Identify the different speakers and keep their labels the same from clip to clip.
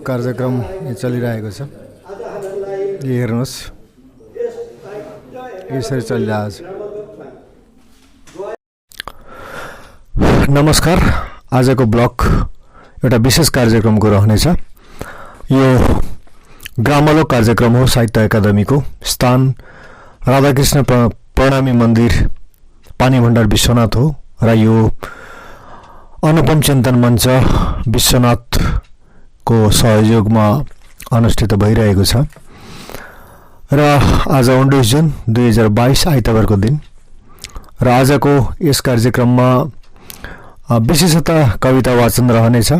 Speaker 1: कार्यक्रम चलिरहेको छ। यो हेर्नुहोस् यसरी चलिरहेको छ। नमस्कार, आजको ब्लग एउटा विशेष कार्यक्रमको रहनेछ। यो ग्रामालोक कार्यक्रम हो। साहित्य अकादमीको स्थान राधाकृष्ण प्रणामी मन्दिर पानी भण्डार विश्वनाथ हो र यो अनुपम चिन्तन मञ्च विश्वनाथको सहयोगमा अनुष्ठित भइरहेको छ र आज 19 जुन 2022 आइतबारको दिन र आजको यस कार्यक्रममा विशेषतः कविता वाचन रहनेछ,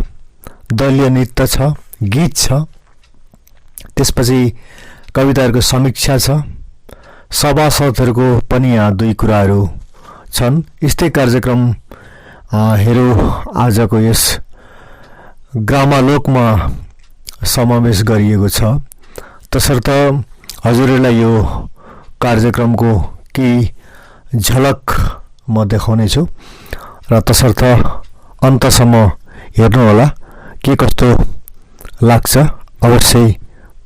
Speaker 1: दलीय नृत्य छ, गीत छ, त्यसपछि कविताहरूको समीक्षा छ, सभासदहरूको पनि यहाँ दुई कुराहरू छन्। यस्तै कार्यक्रम हेरौँ आजको यस ग्रामालोकमा समावेश गरिएको छ। तसर्थ हजुरहरूलाई यो कार्यक्रमको केही झलक म देखाउनेछु र तसर्थ अन्तसम्म हेर्नुहोला, के कस्तो लाग्छ अवश्य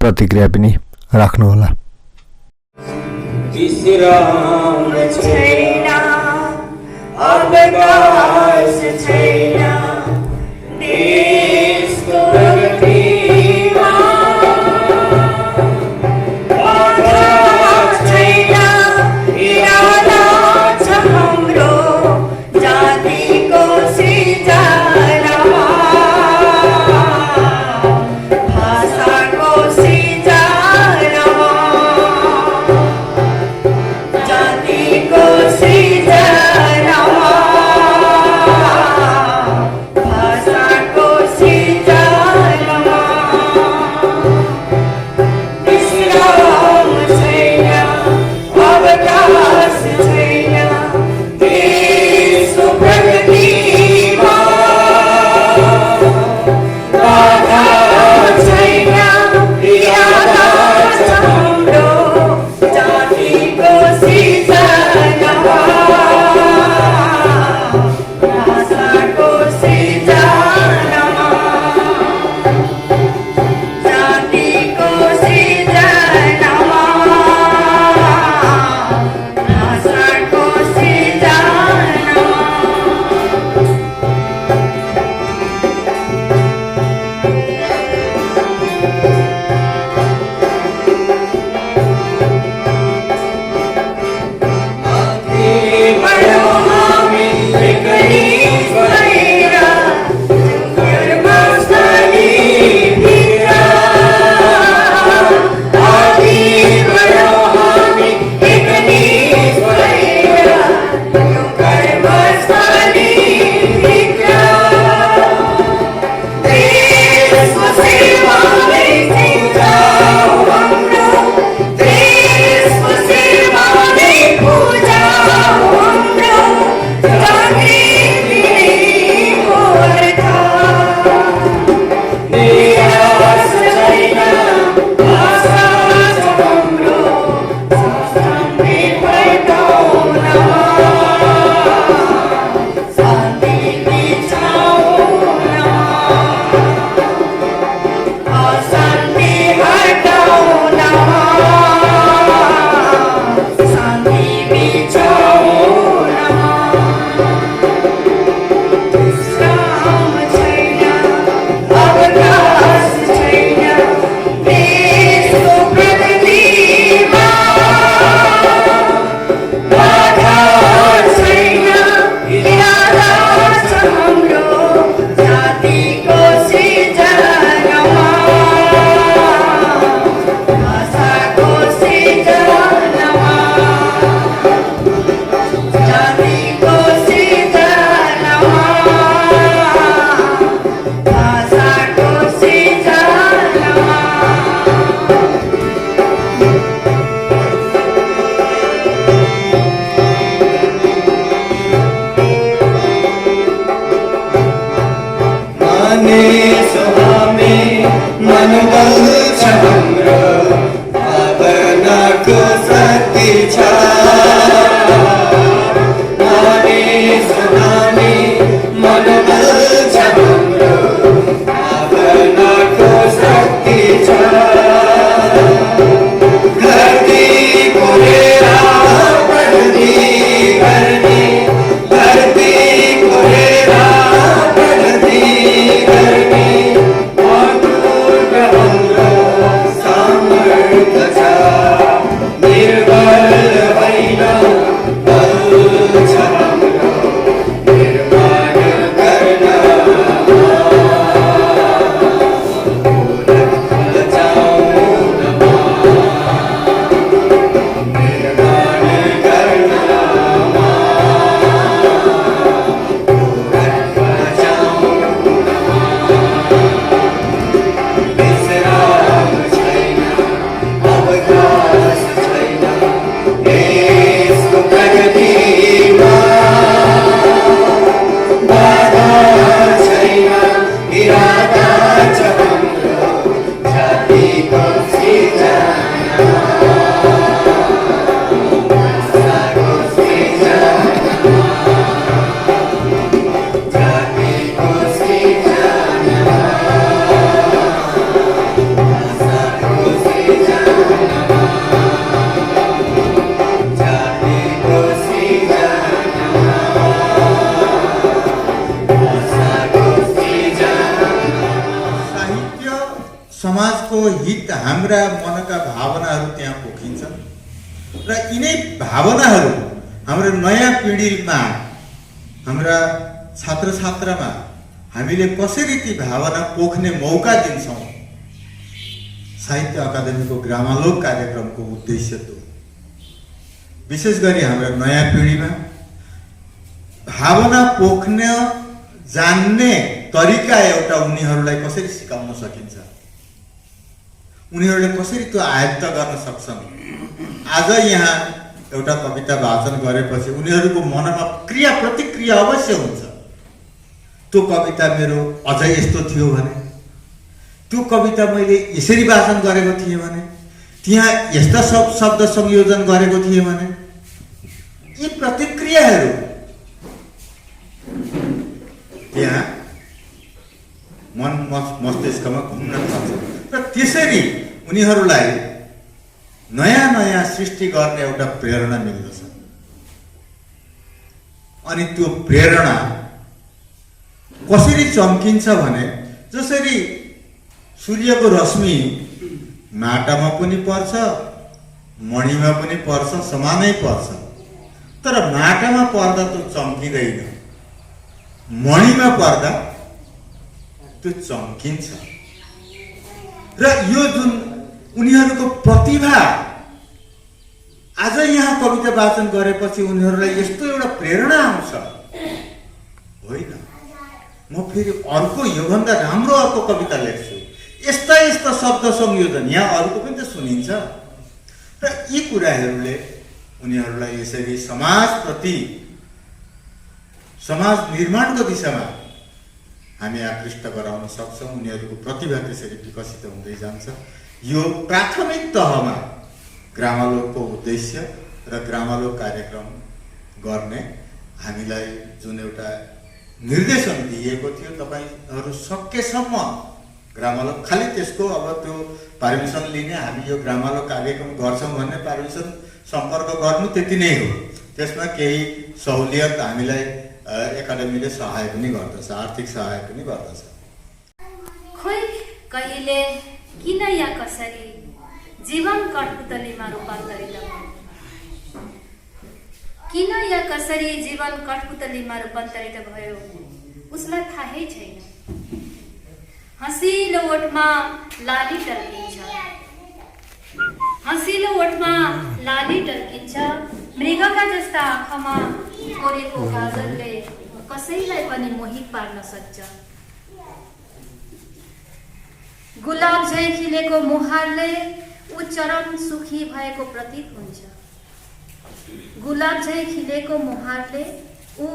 Speaker 1: प्रतिक्रिया पनि राख्नुहोला।
Speaker 2: विश्राम छैन, अवकाश छैन, देशको प्रगतिमा बाधा छैन, इरादा छ हाम्रो जातिको सृजनामा, भाषाको सृजनामा, जातिको सृजनामा, भाषाको सृजनामा विश्राम छैन, अवकाश छैन, देशको प्रगतिमा बाधा छैन, इरादा छ हाम्रो जातिको सृजनामा, भाषाको सृजनामा, जातिको सृजनामा, भाषाको सृजनामा। अघि बढौँ हामी एकनिष्ठ भएर, कर्मस्थलीभित्र। अघि बढौँ हामी एकनिष्ठ भएर, कर्मस्थलीभित्र। देशको सेवामै सिंगाऊ हाम्रो, देशको सेवामै पूजाऊ हाम्रो, जागृति नै गोर्खा। निराश छैन, आशा छ हाम्रो, शान्ति फर्काउनमा, शान्ति बिछाउनमा, अशान्ति हटाउनमा, शान्ति बिछाउनमा। विश्राम छैन, अवकाश छैन, देशको प्रगतिमा बाधा छैन, इरादा छ हाम्रो जातिको सृजनामा, भाषाको सृजनामा, जातिको सृजनामा, भाषाको सृजनामा। मानिसु हामी मनोबल छ हाम्रो, भावनाको शक्ति छ। मानिसु हामी मनोबल छ हाम्रो, भावनाको शक्ति
Speaker 3: हाम्रा मनका भावनाहरू त्यहाँ पोखिन्छन् र यिनै भावनाहरू हाम्रो नयाँ पिँढीमा हाम्रा छात्र छात्रामा हामीले कसरी ती भावना पोख्ने मौका दिन्छौँ, साहित्य अकादमीको ग्रामालोक कार्यक्रमको उद्देश्य त्यो। विशेष गरी हाम्रो नयाँ पिँढीमा भावना पोख्न जान्ने तरिका एउटा उनीहरूलाई कसरी सिकाउन सकिन्छ, उनीहरूले कसरी त्यो आयत्त गर्न सक्छन्। आज यहाँ एउटा कविता वाचन गरेपछि उनीहरूको मनमा क्रिया प्रतिक्रिया अवश्य हुन्छ। त्यो कविता मेरो अझै यस्तो थियो भने, त्यो कविता मैले यसरी वाचन गरेको थिएँ भने, त्यहाँ यस्ता शब्द संयोजन गरेको थिएँ भने, यी प्रतिक्रियाहरू त्यहाँ मन मस्तिष्कमा घुम्न थाल्छ र त्यसरी उनीहरूलाई नयाँ नयाँ सृष्टि गर्ने एउटा प्रेरणा मिल्दछ। अनि त्यो प्रेरणा कसरी चम्किन्छ भने, जसरी सूर्यको रश्मि माटामा पनि पर्छ, मणिमा पनि पर्छ, समानै पर्छ, तर माटामा पर्दा त्यो चम्किँदैन, मणिमा पर्दा त्यो चम्किन्छ। र यो जुन उनीहरूको प्रतिभा, आज यहाँ कविता वाचन गरेपछि उनीहरूलाई यस्तो एउटा प्रेरणा आउँछ, होइन म फेरि अर्को योभन्दा राम्रो अर्को कविता लेख्छु, यस्ता यस्ता शब्द संयोजन यहाँ अरूको पनि त सुनिन्छ। र यी कुराहरूले उनीहरूलाई यसरी समाजप्रति, समाज निर्माणको दिशामा हामी आकृष्ट गराउन सक्छौँ। उनीहरूको प्रतिभा त्यसरी विकसित हुँदै जान्छ। यो प्राथमिक तहमा ग्रामालोकको उद्देश्य र ग्रामालोक कार्यक्रम गर्ने हामीलाई जुन एउटा निर्देशन दिएको थियो, तपाईहरू सकेसम्म ग्रामालोक, खालि त्यसको अब त्यो पर्मिसन लिने, हामी यो ग्रामालोक कार्यक्रम गर्छौँ भन्ने पर्मिसन सम्पर्क गर्नु त्यति नै हो। त्यसमा केही सहुलियत हामीलाई एकाडेमीले सहाय पनि गर्दछ, आर्थिक सहाय पनि गर्दछ।
Speaker 4: खोइ कहिले किन या कसरी जीवन कठपुतलीमा रूपान्तरित भयो, किन या कसरी जीवन कठपुतलीमा रूपान्तरित भयो उसलाई थाहै छैन। हँसिलो ओठमा लाली टल्किन्छ, हँसिलो ओठमा लाली टल्किन्छ, मृगका जस्ता आँखामा कोरेको काजलले कसैलाई पनि मोहित पार्न सक्छ। गुलाब झै खिलेको मुहारले ऊ चरम सुखी भएको प्रतीत हुन्छ। गुलाब झै खिलेको मुहारले ऊ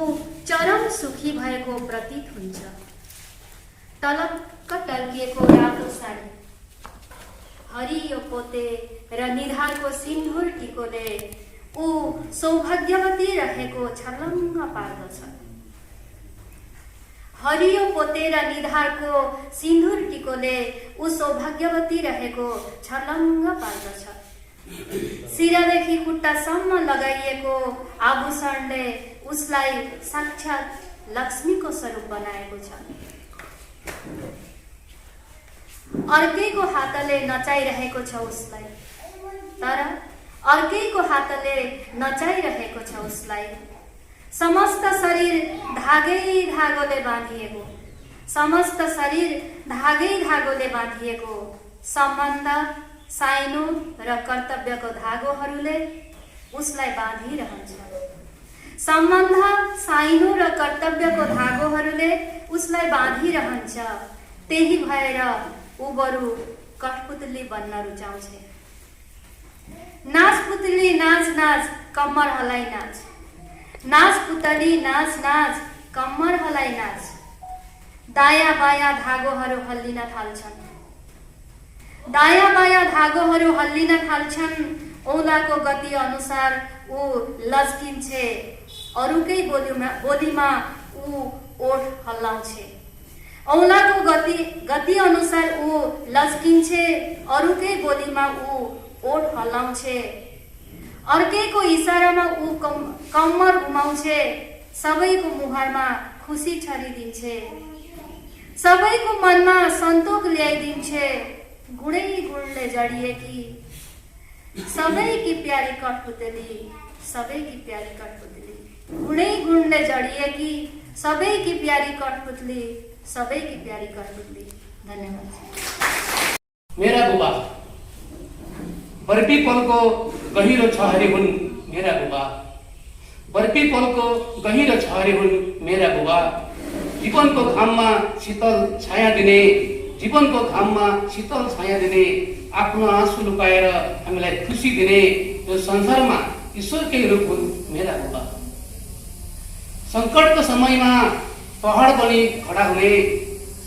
Speaker 4: चरम सुखी भएको प्रतीत हुन्छ। तलक्क टल्किएको रातो साडी, हरियो पोते र निधारको सिन्दुर टिकोले ऊ सौभाग्यवती रहेको छर्लङ्ग पार्दछ। हरियो पोते र निधारको सिन्दुर टिकोले ऊ सौभाग्यवती रहेको छर्लङ्ग पार्दछ। शिरदेखि खुट्टासम्म लगाइएको आभूषणले उसलाई साक्षात् लक्ष्मीको स्वरूप बनाएको छ। अर्कैको हातले नचाइरहेको छ उसलाई, तर अर्कैको हातले नचाइरहेको छ उसलाई। समस्त शरीर धागै धागोले बाँधिएको, समस्त शरीर धागै धागोले बाँधिएको सम्बन्ध, साइनो र कर्तव्यको धागोहरूले उसलाई बाँधिरहन्छ। सम्बन्ध, साइनो र कर्तव्यको धागोहरूले उसलाई बाँधिरहन्छ। त्यही भएर ऊ बरु कठपुतली बन्न रुचाउँछ। नाच पुतली नाच नाच कम्मर हलाई नाच, नाच पुतली नाच नाच कम्मर हलाई नाच। दायाँ बायाँ धागोहरू हल्लिन थाल्छन्, दायाँ बायाँ धागोहरू हल्लिन थाल्छन्। औलाको गति अनुसार ऊ लस्किन्छे, अरूकै बोलीमा ऊ ओठ हल्लाउँछे। औलाको गति अनुसार ऊ लस्किन्छे, अरूकै बोलीमा ऊ ओठ हल्लाउँछे। अर्कैको इसारामा ऊ कम्मर घुमाउँछे, सबैको मुहारमा खुसी छरिदिन्छे, सबैको मनमा सन्तोष ल्याइदिन्छे। गुणै गुणले जडिएकी सबैकी प्यारी कठपुतली, सबैकी प्यारी कठपुतली, गुणै गुणले जडिएकी सबैकी प्यारी कठपुतली, सबैकी प्यारी कठपुतली। धन्यवाद।
Speaker 5: मेरा बुबा बर्पी पलको गहिरो छ हरे हुन् मेरा बुबा, बर्पी पलको गहिरो छ हरे हुन् मेरा बुबा। जीवनको घाममा शीतल छाया दिने, जीवनको घाममा शीतल छाया दिने, आफ्नो आँसु लुकाएर हामीलाई खुसी दिने यो संसारमा ईश्वरकै रूप हुन् मेरा बुबा। सङ्कटको समयमा पहाड बनी खडा हुने,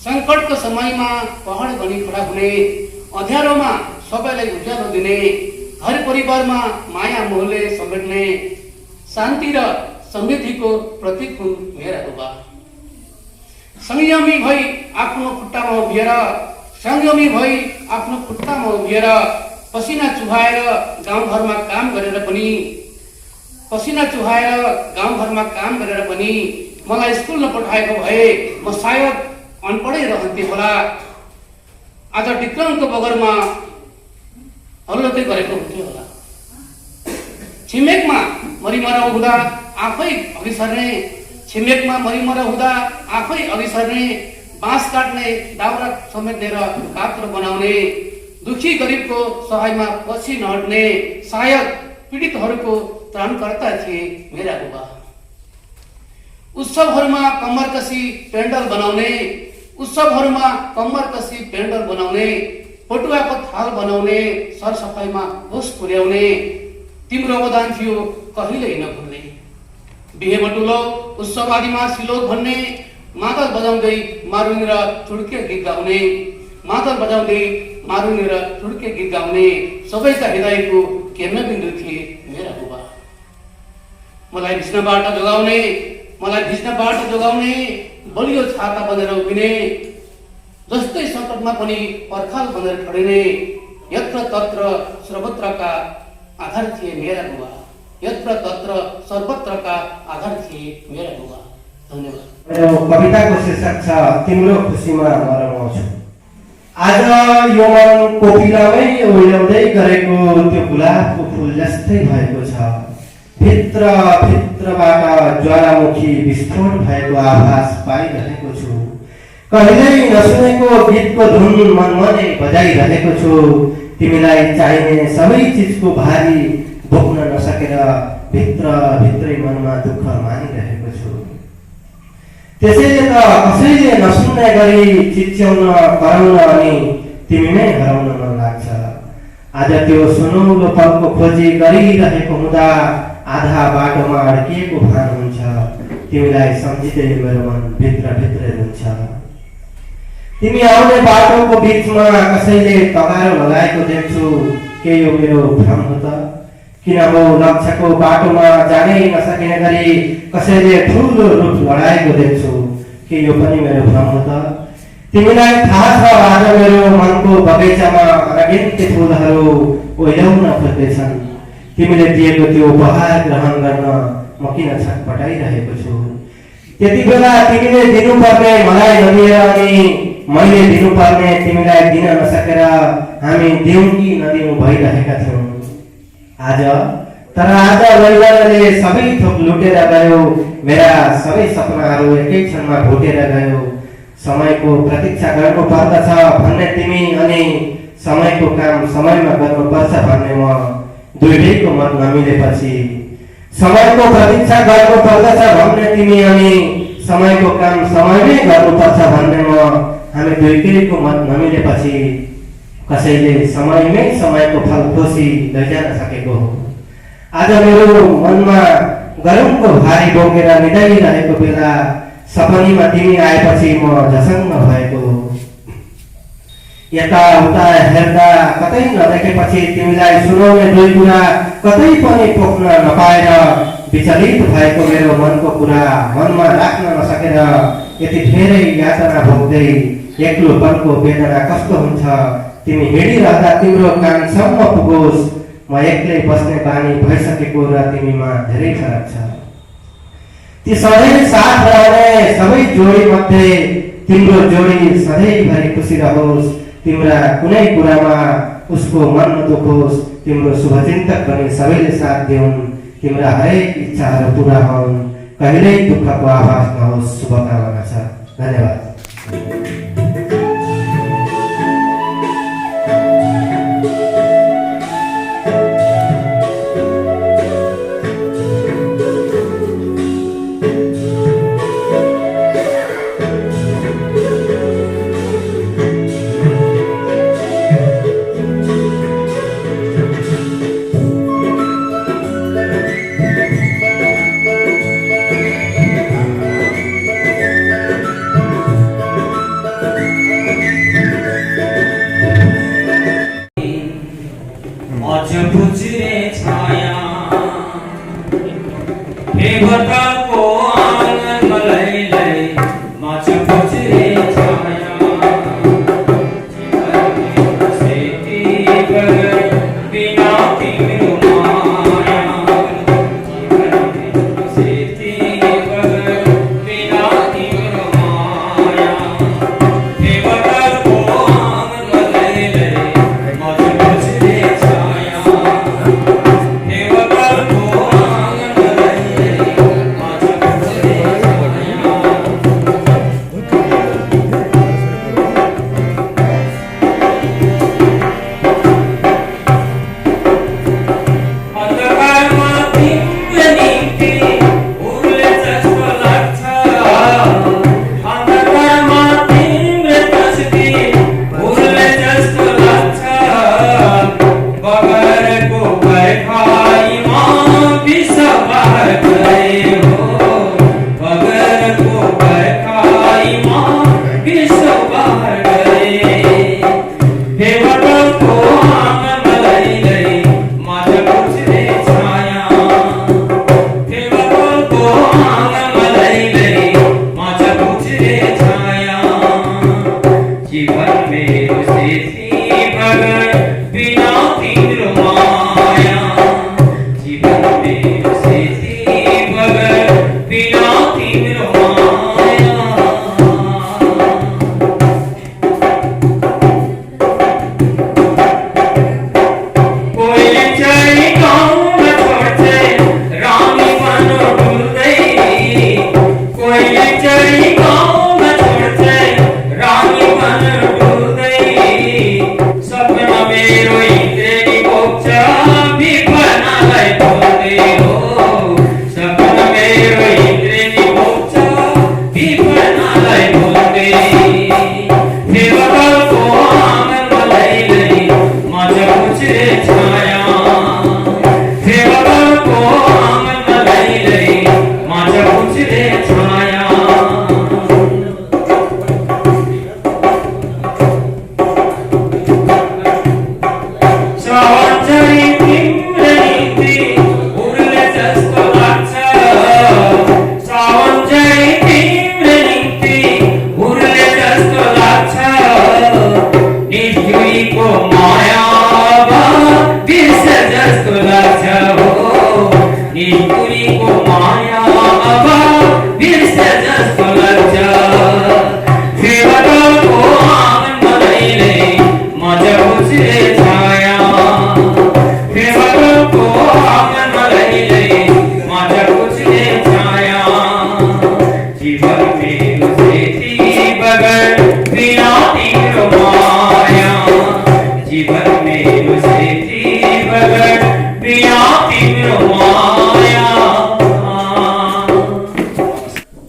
Speaker 5: सङ्कटको समयमा पहाड बनी खडा हुने, अँध्यारोमा सबैलाई उज्यालो दिने, घर परिवारमा माया मोहले समेट्ने, शान्ति र समृद्धिको प्रतीक हुन् मेरा बुबा। संयमी भई आफ्नो खुट्टामा उभिएर, संयमी भई आफ्नो खुट्टामा उभिएर पसिना चुहाएर गाउँघरमा काम गरेर पनि, पसिना चुहाएर गाउँघरमा काम गरेर पनि मलाई स्कुल नपठाएको भए म सायद अनपढै रहन्थे होला। आज डिक्रमको बगरमा हल्लोते गरेको हुन्थ्यो होला। छिमेकमा मरिमराउ हुँदा आफै अघि सर्ने, छिमेकमा मरिमराउ हुँदा आफै अघि सर्ने, बाँस काट्ने, दाउरा समेट्ने र पात्र बनाउने, दुखी गरिबको सहायमा पछि नहट्ने, सायद पीडितहरूको त्राणकर्ता थिए मेरा बुबा। उत्सवहरूमा कम्मर कसी पेन्डल बनाउने, उत्सवहरूमा कम्मर कसी पेन्डल बनाउने, पटुवाको थाल बनाउने, सरसफाइमा होस पुर्याउने तिम्रो अवदान थियो कहिल्यै नभुल्ने। बिहे बटुलो उत्सव आदिमा सिलोक भन्ने, मादल बजाउँदै मारुनी र चुड्के गीत गाउने, मादल बजाउँदै मारुनी र चुड्के गीत गाउने सबैका हृदयको केन्द्रबिन्दु थिए मेरा बुबा। मलाई भिज्नबाट जोगाउने, मलाई भिज्नबाट जोगाउने, बलियो छाता बनेर उभिने, जस्तै सङ्कटमा पनि पर्खाल बनेर खडिने, यत्र तत्र सर्वत्रका आधार थिए मेरा बुबा, यत्र तत्र सर्वत्रका आधार थिए मेरा बुबा। धन्यवाद।
Speaker 6: मेरो कविताको शीर्षक छ तिम्रो खुसीमा म रमाउँछु। आज यो मन कोपिलामै ओइलाउँदै गरेको त्यो गुलाबको फुल जस्तै भएको छ। भित्र भित्रबाट ज्वालामुखी विस्फोट भएको आभास पाइरहेको छु। कहिल्यै नसुनेको गीतको धुन मनमनै बजाइरहेको छु। तिमीलाई चाहिने सबै चिजको भारी बोक्न नसकेर भित्र भित्रै मनमा दुःख मानिरहेको छु। त्यसैले त कसैले नसुन्ने गरी चिच्याउन कराउन अनि तिमी नै हराउन मन लाग्छ। आज त्यो सुनौलो पलको खोजी गरिरहेको हुँदा आधा बाटोमा अड्किएको भान हुन्छ। तिमीलाई सम्झिँदै मेरो मन भित्र भित्रै हुन्छ। तिमी आउने बाटोको बिचमा कसैले तगारो लगाएको देख्छु। के यो मेरो भ्रम हो त? किन हो लक्ष्यको बाटोमा जानै नसकिने गरी कसैले ठुलो रूप लडाएको देख्छु। के यो पनि मेरो भ्रम हो त? तिमीलाई थाहा छ आज मेरो मनको बगैँचामा अनगिन्ती फुलहरू ओइलाउन खोज्दैछन्। तिमीले दिएको त्यो उपहार ग्रहण गर्न म किन छटपटाइरहेको छु? त्यति बेला तिमीले दिनुपर्ने मलाई नदिएर अनि मैले दिनुपर्ने तिमीलाई दिन नसकेर हामी दिउँ कि नदिउँ भइरहेका थियौँ। तर आज लैजाले सबै थोक लुटेर गयो। मेरा सबै सपनाहरू एकै क्षणमा भुटेर गयो। समयको प्रतीक्षा गर्नुपर्दछ भन्ने तिमी अनि समयको काम समयमा गर्नुपर्छ भन्ने म, दुईटैको मत नमिलेपछि। समयको प्रतीक्षा गर्नुपर्दछ भन्ने तिमी अनि समयको काम समयमै गर्नुपर्छ भन्ने म, हामी दुईटैको मत नमिलेपछि कसैले समयमै समयको फल खोसी लैजान सकेको हो। आज मेरो मनमा गरमको भारी बोकेर निदाइरहेको बेला सपनीमा तिमी आएपछि म झसङ्ग भएको हो। यताउता हेर्दा कतै नदेखेपछि तिमीलाई सुनाउने दुई कुरा कतै पनि पोख्न नपाएर विचलित भएको मेरो मनको कुरा मनमा राख्न नसकेर यति धेरै यातना भोग्दै एक्लोपनको वेदना कस्तो हुन्छ। तिमी हिँडिरहँदा तिम्रो कानसम्म पुगोस्। म एक्लै बस्ने बानी भइसकेको र तिमीमा धेरै फरक छ। ती सधैँ साथ रहने सबै जोडी मध्ये तिम्रो जोडी सधैँभरि खुसी रहोस्। तिम्रा कुनै कुरामा उसको मन नदुखोस्, तिम्रो शुभचिन्तक बनी सबैले साथ देऊन्, तिम्रा हरेक इच्छाहरू पुरा हुन्, कहिल्यै दुःखको आभास नहोस्। शुभकामना छ। धन्यवाद।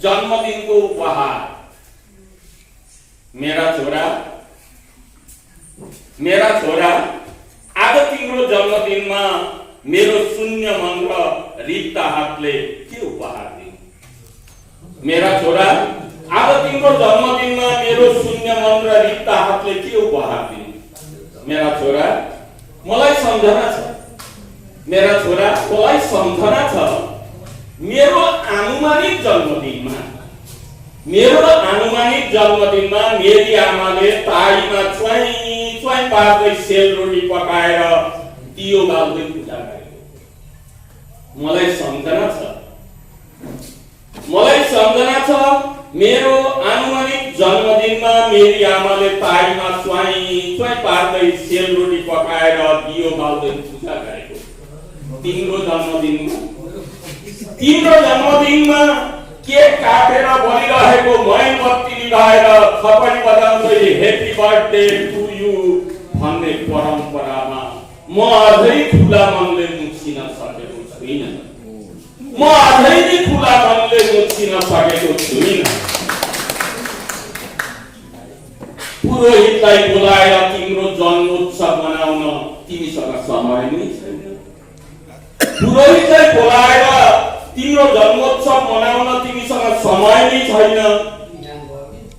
Speaker 7: जन्मदिनको उपहार मेरा छोरा आज तिम्रो जन्मदिनमा मेरो शून्य मन र रित्ता हातले के उपहार दिनु? मेरा छोरा आज तिम्रो जन्मदिनमा मेरो शून्य मन र रित्ता हातले के उपहार दिनु? मेरा छोरा मलाई सम्झना छ, मेरा छोरा मलाई सम्झना छ मेरो अनुमानित जन्मदिनमा मेरी आमाले ताईमा च्वाई च्वाई पार्दै सेलरोटी पकाएर दियो बाल्दै पूजा गरेको मलाई सम्झना छ मेरो अनुमानित जन्मदिनमा मेरी आमाले ताईमा स्वाई स्वाई पार्दै सेलरोटी पकाएर दियो बाल्दै पूजा गरेको। तिम्रो जन्मदिनमा केक काटेर बलिरहेको मोमबत्ती निभाएर थपडी बजाउँदै ह्यापी बर्थडे टु यु भन्ने परम्परामा म अझै खुला मनले मुछिन सकेको छुइनँ। पुरोहितलाई बोलाएर तिम्रो जन्मोत्सव मनाउन तिमीसँग समय नै छैन।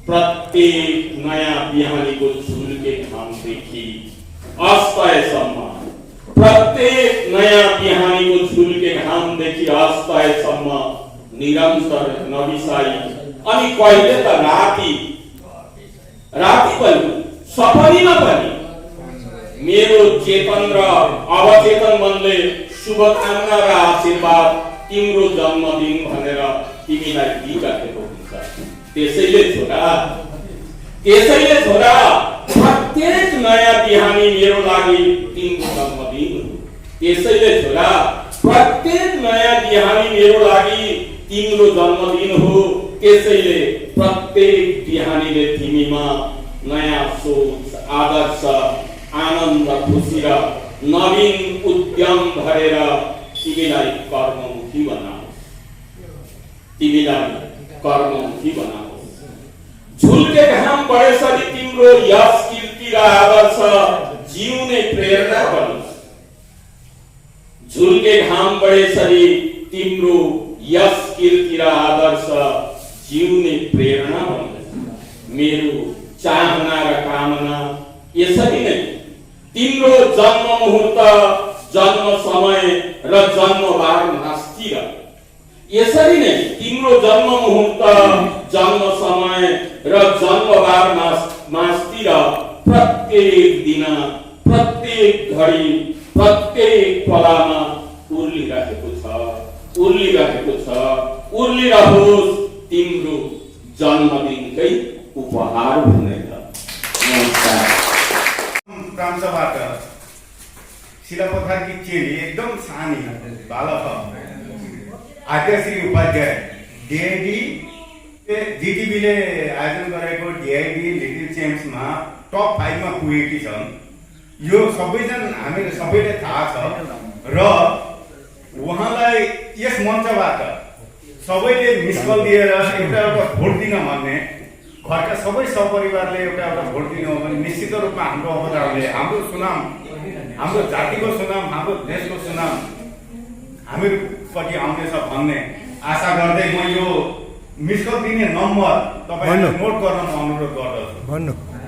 Speaker 7: प्रत्येक नयाँ बिहानीको झुल्के घामदेखि अस्तयसम्म निरन्तर नबिसाई अनि कहिले त राति पनि सपनीमा पनि मेरो चेतन र अवचेतन मनले शुभकामना र आशीर्वाद तिम्रो जन्मदिन भनेर तिमीलाई दिइराखेको हुन्छ। त्यसैले छोरा प्रत्येक नयाँ बिहानी मेरो लागि तिम्रो जन्मदिन हो। त्यसैले प्रत्येक बिहानीले तिमीमा नयाँ सोच, आदर्श, आनन्द, खुसी र नवीन उद्यम भरेर तिमीलाई कर्ममुखी बनाओस्। झुल्के घाम बढेसरी तिम्रो यश, कीर्ति र आदर्श जिउने प्रेरणा बनोस्। मेरो चाहना र कामना यसरी नै तिम्रो जन्म मुहूर्त, जन्म समय र जन्मबार मास्तिर प्रत्येक दिन, प्रत्येक घडी, प्रत्येक पलमा उर्लिरहोस् तिम्रो जन्मदिनकै उपहार भनेर। नमस्कार।
Speaker 8: प्रांशबाट शिलापथारकी चेली एकदम सानी बालक आद्यश्री उपाध्याय डिआइडी जिटिभीले आयोजन गरेको डिआइडी लिटिल च्याम्प्समा टप 5 मा पुगेकी छन्। यो हामीले सबैले थाहा छ र उहाँलाई यस मञ्चबाट सबैले मिस कल दिएर एउटा भोट दिन भन्ने, घरका सबै सपरिवारले एउटा भोट दिनु हो भने निश्चित रूपमा हाम्रो अवदानले हाम्रो सुनाम, हाम्रो जातिको सुनाम, हाम्रो देशको सुनाम हामीपट्टि आउनेछ भन्ने आशा गर्दै म यो मिस कल दिने नम्बर तपाईहरुले नोट गर्न म अनुरोध गर्दछु।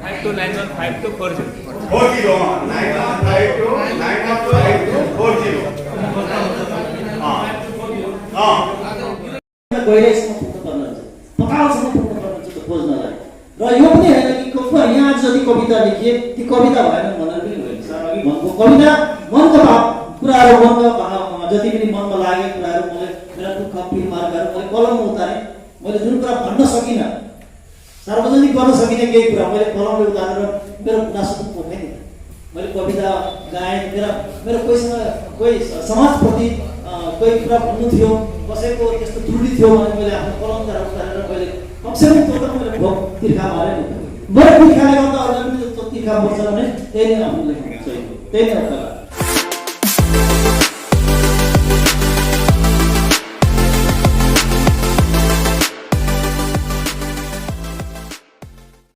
Speaker 9: 52915240
Speaker 10: गहिराइसम्म पुग्नुपर्ने हुन्छ, पतालसम्म पुग्नुपर्ने हुन्छ त्यो खोज्नलाई। र यो पनि होइन कि यहाँ जति कविता लेखिए ती कविता भएन भनेर पनि होइन। सर अघि भनेको कविता मनको भाव कुराहरू, मनको भाव जति पनि मनमा लागेको कुराहरू मैले मेरा दुःख पीर मार्गहरू मैले कलममा उतारेँ। मैले जुन कुरा भन्न सकिनँ, सार्वजनिक गर्न सकिनँ केही कुरा मैले कलमले उतारेर मेरो गुनासो त पोखेँ नि। मैले कविता गाएँ, मेरो कोही समाजप्रति कोही कुरा भन्नु थियो, कसैको त्यस्तो त्रुटि थियो भने मैले आफ्नो कलमद्वारा उतारेर मैले कमसेकम त्यो त मैले भोक तिर्खा मारेँ नि। मेरो तिर्खाले गर्दा अरूले पनि त्यो तिर्खा पर्छ भने त्यही नै आफ्नो लेख्नु, त्यही नै हो।